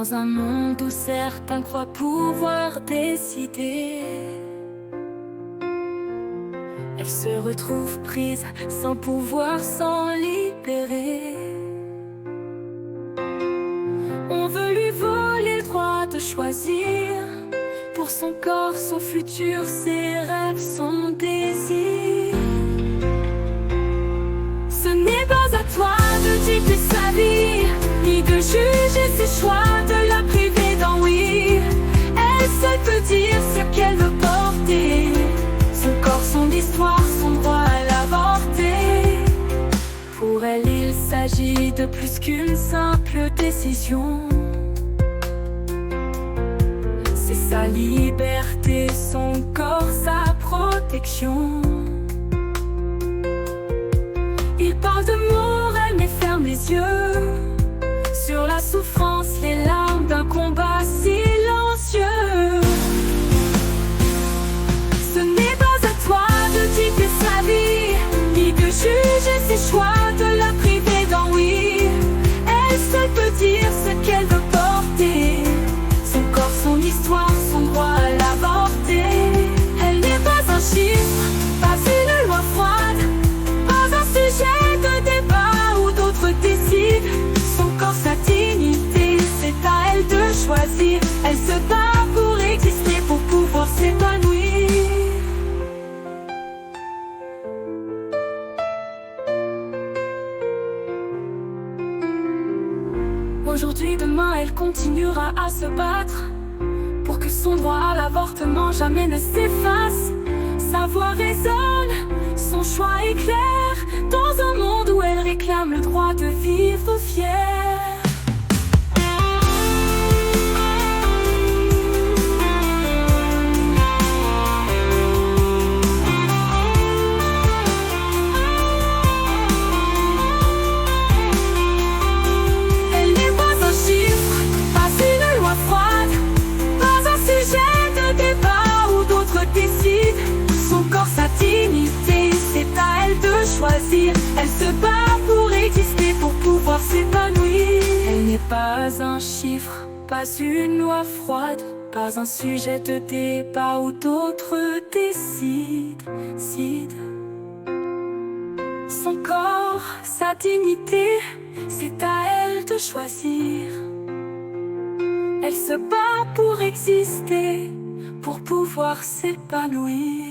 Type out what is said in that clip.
Dans un monde où certains croient pouvoir décider, elle se retrouve prise sans pouvoir s'en libérer. On veut lui voler le droit de choisir pour son corps, son futur, ses rêves, son désir. Ce n'est pas à toi de dicter sa vie, ni de juger ses choix, de la priver d'en oui. Elle seule peut dire ce qu'elle veut porter, son corps, son histoire, son droit à l'avorter. Pour elle, il s'agit de plus qu'une simple décision. C'est sa liberté, son corps, sa protection. Il parle de mots, elle ferme les yeux sur la souffrance, les larmes d'un combat silencieux. Ce n'est pas à toi de dicter sa vie, ni de juger ses choix, de la priver d'en oui. Elle seule peut dire ce qu'elle veut porter, son corps, son histoire, son droit à l'avorter. Elle n'est pas un chiffre, pas une loi froide, pas un sujet de débat où d'autres décident. Son corps, sa dignité, c'est à elle de choisir. Elle se bat pour exister, pour pouvoir s'épanouir. Aujourd'hui, demain, elle continuera à se battre pour que son droit à l'avortement jamais ne s'efface. Sa voix résonne, son choix est clair, dans un monde où elle réclame le droit de vivre fière. Elle n'est pas un chiffre, pas une loi froide, pas un sujet de débat où d'autres décident. Son corps, sa dignité, c'est à elle de choisir. Elle se bat pour exister, pour pouvoir s'épanouir. Elle n'est pas un chiffre, pas une loi froide, pas un sujet de débat où d'autres décident. Son corps, sa dignité, c'est à elle de choisir. Elle se bat pour exister, pour pouvoir s'épanouir.